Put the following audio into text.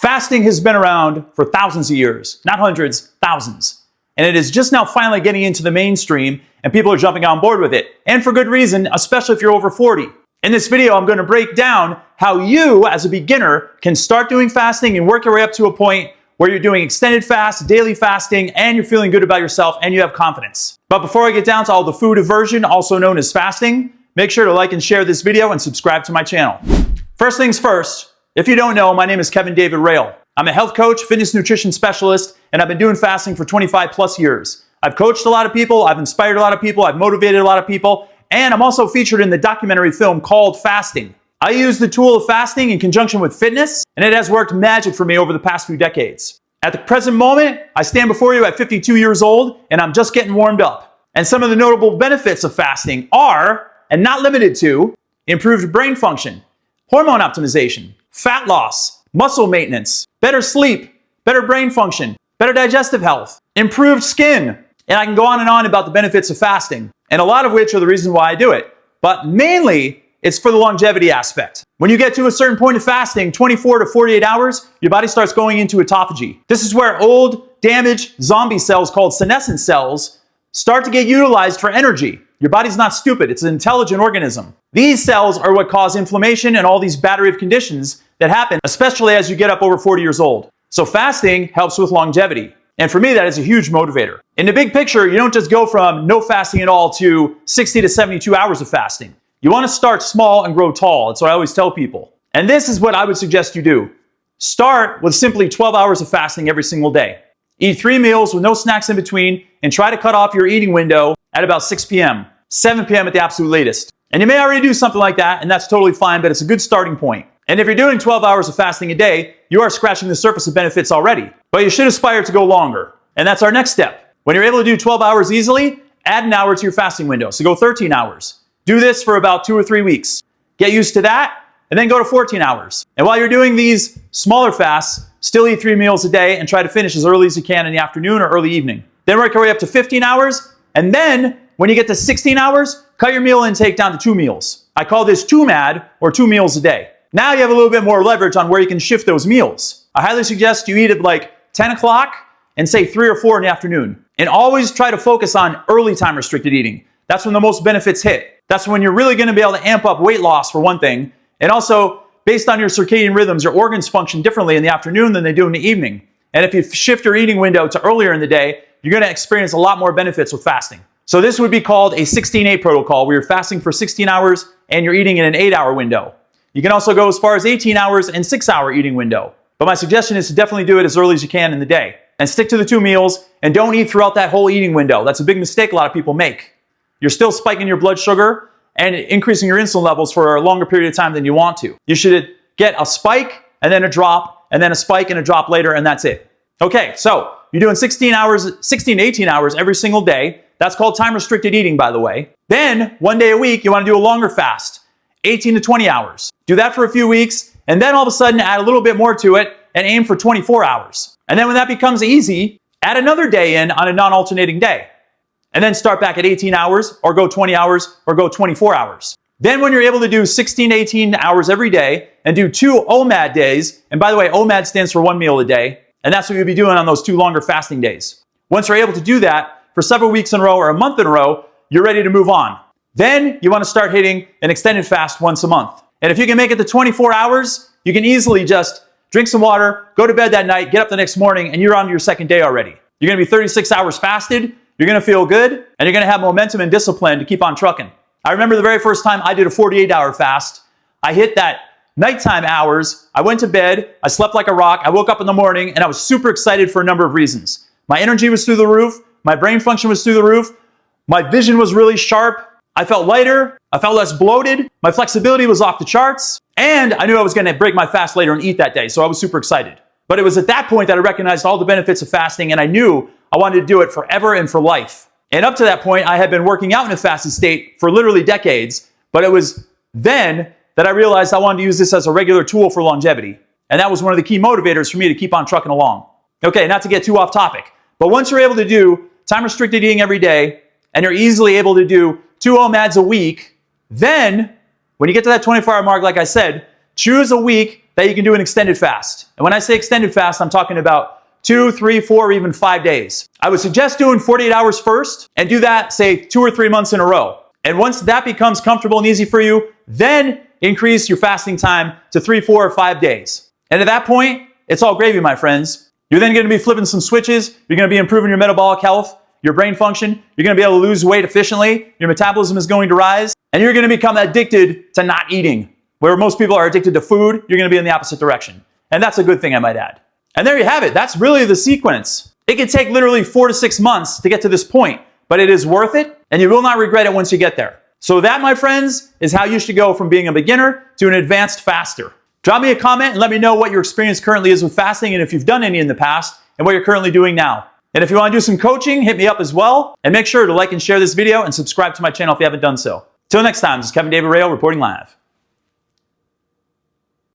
Fasting has been around for thousands of years, not hundreds, thousands. And it is just now finally getting into the mainstream and people are jumping on board with it. And for good reason, especially if you're over 40. In this video, I'm going to break down how you, as a beginner, can start doing fasting and work your way up to a point where you're doing extended fast, daily fasting, and you're feeling good about yourself and you have confidence. But before I get down to all the food aversion, also known as fasting, make sure to like and share this video and subscribe to my channel. First things first, if you don't know, my name is Kevin David Rail. I'm a health coach, fitness nutrition specialist, and I've been doing fasting for 25 plus years. I've coached a lot of people, I've inspired a lot of people, I've motivated a lot of people, and I'm also featured in the documentary film called Fasting. I use the tool of fasting in conjunction with fitness, and it has worked magic for me over the past few decades. At the present moment, I stand before you at 52 years old, and I'm just getting warmed up. And some of the notable benefits of fasting are, and not limited to, improved brain function, hormone optimization, fat loss, muscle maintenance, better sleep, better brain function, better digestive health, improved skin. And I can go on and on about the benefits of fasting, and a lot of which are the reason why I do it. But mainly, it's for the longevity aspect. When you get to a certain point of fasting, 24 to 48 hours, your body starts going into autophagy. This is where old, damaged zombie cells called senescent cells start to get utilized for energy. Your body's not stupid, it's an intelligent organism. These cells are what cause inflammation and all these battery of conditions that happen, especially as you get up over 40 years old. So fasting helps with longevity. And for me, that is a huge motivator. In the big picture, you don't just go from no fasting at all to 60 to 72 hours of fasting. You want to start small and grow tall. That's what I always tell people. And this is what I would suggest you do. Start with simply 12 hours of fasting every single day. Eat 3 meals with no snacks in between and try to cut off your eating window at about 6 p.m., 7 p.m. at the absolute latest. And you may already do something like that, and that's totally fine, but it's a good starting point. And if you're doing 12 hours of fasting a day, you are scratching the surface of benefits already. But you should aspire to go longer. And that's our next step. When you're able to do 12 hours easily, add an hour to your fasting window. So go 13 hours. Do this for about 2 or 3 weeks. Get used to that, and then go to 14 hours. And while you're doing these smaller fasts, still eat 3 meals a day and try to finish as early as you can in the afternoon or early evening. Then work your way up to 15 hours, and then when you get to 16 hours, cut your meal intake down to 2 meals. I call this TUMAD, or 2 meals a day. Now you have a little bit more leverage on where you can shift those meals. I highly suggest you eat at like 10 o'clock and say 3 or 4 in the afternoon. And always try to focus on early time restricted eating. That's when the most benefits hit. That's when you're really going to be able to amp up weight loss for one thing. And also, based on your circadian rhythms, your organs function differently in the afternoon than they do in the evening. And if you shift your eating window to earlier in the day, you're going to experience a lot more benefits with fasting. So this would be called a 16-8 protocol, where you're fasting for 16 hours and you're eating in an 8-hour window. You can also go as far as 18 hours and 6-hour eating window. But my suggestion is to definitely do it as early as you can in the day. And stick to the 2 meals and don't eat throughout that whole eating window. That's a big mistake a lot of people make. You're still spiking your blood sugar and increasing your insulin levels for a longer period of time than you want to. You should get a spike and then a drop and then a spike and a drop later, and that's it. Okay, so you're doing 16 to 18 hours every single day. That's called time restricted eating, by the way. Then 1 day a week, you want to do a longer fast, 18 to 20 hours. Do that for a few weeks, and then all of a sudden add a little bit more to it and aim for 24 hours. And then when that becomes easy, add another day in on a non-alternating day. And then start back at 18 hours, or go 20 hours, or go 24 hours. Then when you're able to do 16 to 18 hours every day and do 2 OMAD days, and by the way, OMAD stands for 1 meal a day, and that's what you'll be doing on those 2 longer fasting days. Once you're able to do that for several weeks in a row or a month in a row, you're ready to move on. Then you want to start hitting an extended fast once a month. And if you can make it to 24 hours, you can easily just drink some water, go to bed that night, get up the next morning, and you're on to your second day already. You're going to be 36 hours fasted, you're going to feel good, and you're going to have momentum and discipline to keep on trucking. I remember the very first time I did a 48-hour fast. I hit that nighttime hours, I went to bed, I slept like a rock, I woke up in the morning, and I was super excited for a number of reasons. My energy was through the roof, my brain function was through the roof, my vision was really sharp, I felt lighter, I felt less bloated, my flexibility was off the charts, and I knew I was going to break my fast later and eat that day, so I was super excited. But it was at that point that I recognized all the benefits of fasting, and I knew I wanted to do it forever and for life. And up to that point, I had been working out in a fasted state for literally decades, but it was then that I realized I wanted to use this as a regular tool for longevity. And that was one of the key motivators for me to keep on trucking along. Okay, not to get too off topic, but once you're able to do time restricted eating every day, and you're easily able to do 2 OMADs a week, then when you get to that 24-hour mark, like I said, choose a week that you can do an extended fast. And when I say extended fast, I'm talking about 2, 3, 4, or even 5 days. I would suggest doing 48 hours first and do that, say, 2 or 3 months in a row. And once that becomes comfortable and easy for you, then increase your fasting time to 3, 4, or 5 days. And at that point, it's all gravy, my friends. You're then going to be flipping some switches. You're going to be improving your metabolic health, your brain function. You're going to be able to lose weight efficiently. Your metabolism is going to rise. And you're going to become addicted to not eating. Where most people are addicted to food, you're going to be in the opposite direction. And that's a good thing, I might add. And there you have it. That's really the sequence. It can take literally 4 to 6 months to get to this point, but it is worth it, and you will not regret it once you get there. So that, my friends, is how you should go from being a beginner to an advanced faster. Drop me a comment and let me know what your experience currently is with fasting and if you've done any in the past and what you're currently doing now. And if you want to do some coaching, hit me up as well. And make sure to like and share this video and subscribe to my channel if you haven't done so. Till next time, this is Kevin David Rayo reporting live.